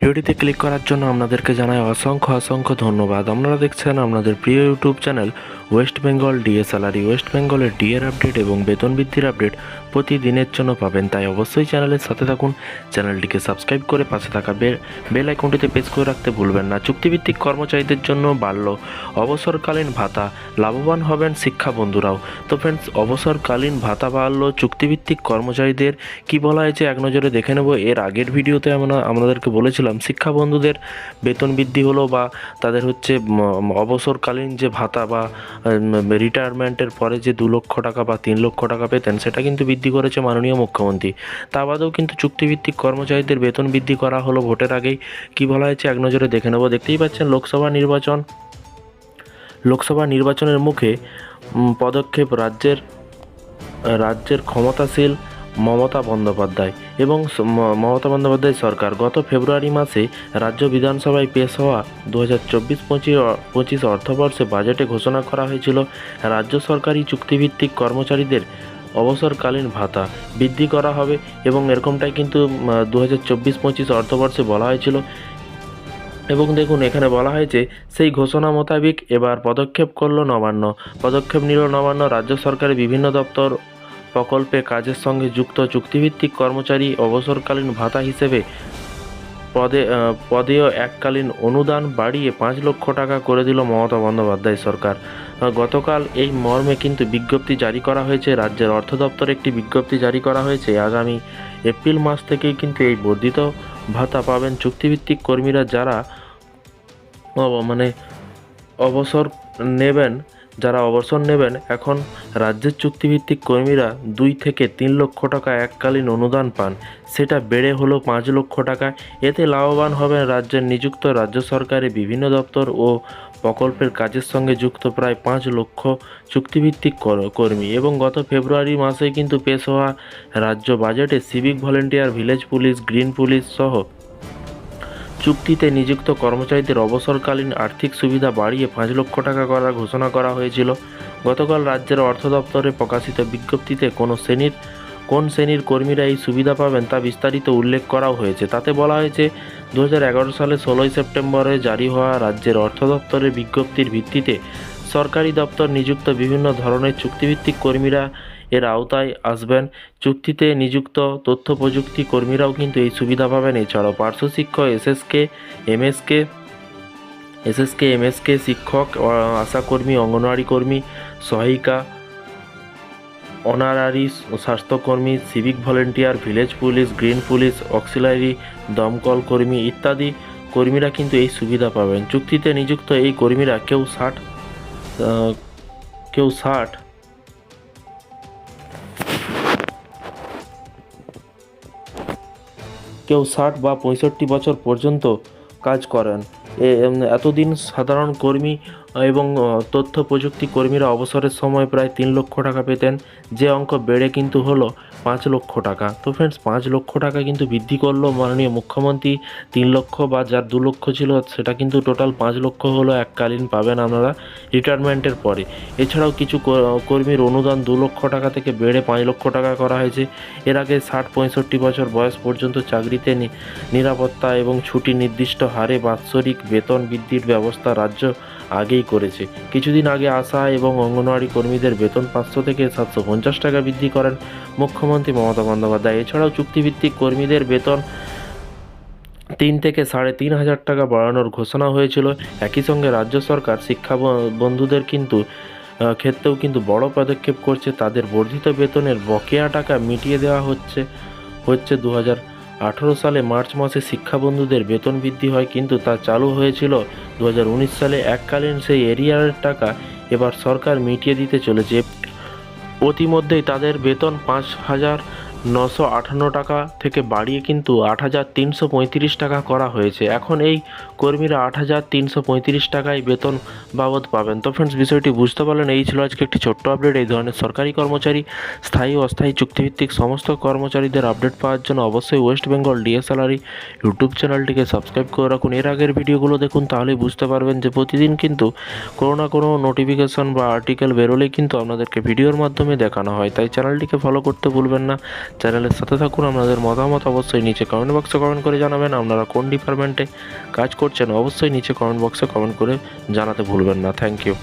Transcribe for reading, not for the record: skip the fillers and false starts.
ভিডিওটিতে ক্লিক করার জন্য আপনাদেরকে জানাই অসংখ্য ধন্যবাদ। আপনারা দেখছেন আপনাদের প্রিয় YouTube channel West Bengal DA salary. West বেঙ্গলের ডিএর আপডেট এবং বেতন বৃদ্ধির আপডেট প্রতিদিনের জন্য পাবেন, তাই অবশ্যই চ্যানেলের সাথে থাকুন। চ্যানেলটিকে সাবস্ক্রাইব করে পাশে থাকা বেল আইকনটিতে প্রেস করে রাখতে ভুলবেন না। চুক্তিভিত্তিক কর্মচারীদের জন্য বাড়ল অবসরকালীন ভাতা, লাভবান হবেন শিক্ষা বন্ধুরাও। তো ফ্রেন্ডস, অবসরকালীন ভাতা বাড়ল চুক্তিভিত্তিক কর্মচারীদের। কি বলা হয়েছে এক নজরে দেখে নেব। এর আগের ভিডিওতে আমরা আপনাদেরকে বলেছিলাম শিক্ষা বন্ধুদের বেতন বৃদ্ধি হলো বা তাদের হচ্ছে অবসরকালীন যে ভাতা বা রিটায়ারমেন্টের পরে যে 2 লক্ষ টাকা বা 3 লক্ষ টাকা পেতেন, সেটা কিন্তু বৃদ্ধি করেছে মাননীয় মুখ্যমন্ত্রী। তা বাদেও কিন্তু চুক্তিভিত্তিক কর্মচারীদের বেতন বৃদ্ধি করা হলো ভোটের আগেই। কি বলা হয়েছে এক নজরে দেখে নেব। দেখতেই পাচ্ছেন লোকসভা নির্বাচনের মুখে পদক্ষেপ রাজ্যের ক্ষমতাশীল মমতা বন্দ্যোপাধ্যায় সরকার। গত ফেব্রুয়ারি মাসে রাজ্য বিধানসভায় পেশ হওয়া 2024-25 অর্থবর্ষে বাজেটে ঘোষণা করা হয়েছিল রাজ্য সরকারি চুক্তিভিত্তিক কর্মচারীদের অবসরকালীন ভাতা বৃদ্ধি করা হবে, এবং এরকমটাই কিন্তু 2024-25 অর্থবর্ষে বলা হয়েছিল। এবং দেখুন, এখানে বলা হয়েছে সেই ঘোষণা মোতাবেক এবার পদক্ষেপ নিল নবান্ন। রাজ্য সরকারের বিভিন্ন দপ্তর প্রকল্পে কাজের সঙ্গে যুক্ত চুক্তিভিত্তিক কর্মচারী অবসরকালীন ভাতা হিসেবে পদেয় এককালীন অনুদান বাড়িয়ে 5 লক্ষ টাকা করে দিল মমতা বন্দ্যোপাধ্যায় সরকার। গতকাল এই মর্মে কিন্তু বিজ্ঞপ্তি জারি করা হয়েছে। রাজ্যের অর্থ দপ্তরে একটি বিজ্ঞপ্তি জারি করা হয়েছে। আগামী এপ্রিল মাস থেকেই কিন্তু এই বর্ধিত ভাতা পাবেন চুক্তিভিত্তিক কর্মীরা, যারা অবসর নেবেন। এখন রাজ্যের চুক্তিভিত্তিক কর্মীরা 2 থেকে 3 লক্ষ টাকা এককালীন অনুদান পান, সেটা বেড়ে হলো 5 লক্ষ টাকা। এতে লাভবান হবেন রাজ্যের নিযুক্ত রাজ্য সরকারের বিভিন্ন দপ্তর ও প্রকল্পের কাজের সঙ্গে যুক্ত প্রায় 5 লক্ষ চুক্তিভিত্তিক কর্মী। এবং গত ফেব্রুয়ারি মাসে কিন্তু পেশ হওয়া রাজ্য বাজেটে civic volunteer, village police, green police সহ চুক্তিতে নিযুক্ত কর্মচারীদের অবসরকালীন আর্থিক সুবিধা বাড়িয়ে 5 লক্ষ টাকা করার ঘোষণা করা হয়েছিল। গতকাল রাজ্যের অর্থ দপ্তরে প্রকাশিত বিজ্ঞপ্তিতে কোন শ্রেণীর কর্মীরা এই সুবিধা পাবেন তা বিস্তারিত উল্লেখ করাও হয়েছে। তাতে বলা হয়েছে 2011 সালে 16 সেপ্টেম্বরে জারি হওয়া রাজ্যের অর্থ দপ্তরের বিজ্ঞপ্তির ভিত্তিতে সরকারি দপ্তর নিযুক্ত বিভিন্ন ধরনের চুক্তিভিত্তিক কর্মীরা এর আওতায় আসবেন। চুক্তিতে নিযুক্ত তথ্য প্রযুক্তি কর্মীরাও কিন্তু এই সুবিধা পাবেন। এছাড়াও পার্শ্ব শিক্ষক, এমএসকে শিক্ষক, আশাকর্মী, অঙ্গনওয়াড়ি কর্মী, সহায়িকা, অনারারি স্বাস্থ্যকর্মী, civic volunteer, village police, green police, auxiliary দমকল কর্মী ইত্যাদি কর্মীরা কিন্তু এই সুবিধা পাবেন। চুক্তিতে নিযুক্ত এই কর্মীরা কেউ 60 বা 65 বছর পর্যন্ত কাজ করেন। এতদিন সাধারণ কর্মী এবং তথ্য প্রযুক্তি কর্মীরা অবসরের সময় প্রায় 3 লক্ষ টাকা পেতেন, যে অঙ্ক বেড়ে কিন্তু হলো 5 লক্ষ টাকা। তো ফ্রেন্ডস, 5 লক্ষ টাকা কিন্তু বৃদ্ধি করলো মাননীয় মুখ্যমন্ত্রী। 3 লক্ষ বা যার 2 লক্ষ ছিল সেটা কিন্তু টোটাল 5 লক্ষ হলো এককালীন পাবেন আপনারা রিটায়ারমেন্টের পরে। এছাড়াও কিছু কর্মীর অনুদান 2 লক্ষ টাকা থেকে বেড়ে 5 লক্ষ টাকা করা হয়েছে। এর আগে 60-65 বছর বয়স পর্যন্ত চাকরিতে নিরাপত্তা এবং ছুটি নির্দিষ্ট হারে বাৎসরিক বেতন বৃদ্ধির ব্যবস্থা রাজ্য আগেই করেছে। কিছুদিন আগে আশা এবং অঙ্গনওয়াড়ি কর্মীদের বেতন 500 থেকে 750 টাকা বৃদ্ধি করেন মুখ্যমন্ত্রী মমতা বন্দ্যোপাধ্যায়। এছাড়াও চুক্তিভিত্তিক কর্মীদের বেতন 3 থেকে 3,500 টাকা বাড়ানোর ঘোষণা হয়েছিল। একই সঙ্গে রাজ্য সরকার শিক্ষা বন্ধুদের ক্ষেত্রেও কিন্তু বড় পদক্ষেপ করছে। তাদের বর্ধিত বেতনের বকেয়া টাকা মিটিয়ে দেওয়া হচ্ছে। 2018 সালে মার্চ মাসে শিক্ষা বন্ধুদের বেতন বৃদ্ধি হয়, কিন্তু তা চালু হয়েছিল 2019 সালে। এককালীন সেই এরিয়ারের টাকা এবার সরকার মিটিয়ে দিতে চলেছে। ইতিমধ্যেই তাদের বেতন 5,958 টাকা থেকে বাড়িয়ে কিন্তু 8,335 টাকা করা হয়েছে। এখন এই কর্মীরা 8,335 টাকায় বেতন বাবদ পাবেন। তো ফ্রেন্ডস, বিষয়টি বুঝতে পারলেন। এই ছিল আজকে একটি ছোট্ট আপডেট। এই ধরনের সরকারি কর্মচারী, স্থায়ী অস্থায়ী চুক্তিভিত্তিক সমস্ত কর্মচারীদের আপডেট পাওয়ার জন্য অবশ্যই West Bengal DA salary YouTube চ্যানেলটিকে সাবস্ক্রাইব করে রাখুন। এর আগের ভিডিওগুলো দেখুন, তাহলেই বুঝতে পারবেন যে প্রতিদিন কিন্তু কোনো না কোনো নোটিফিকেশন বা আর্টিকেল বেরোলেই কিন্তু আপনাদেরকে ভিডিওর মাধ্যমে দেখানো হয়। তাই চ্যানেলটিকে ফলো করতে ভুলবেন না। চ্যানেলের সাথে থাকুন। আপনাদের মতামত অবশ্যই নিচে কমেন্ট বক্সে কমেন্ট করে জানাবেন। আপনারা কোন ডিপার্টমেন্টে কাজ করছেন অবশ্যই নিচে কমেন্ট বক্সে কমেন্ট করে জানাতে ভুলবেন না। Thank you.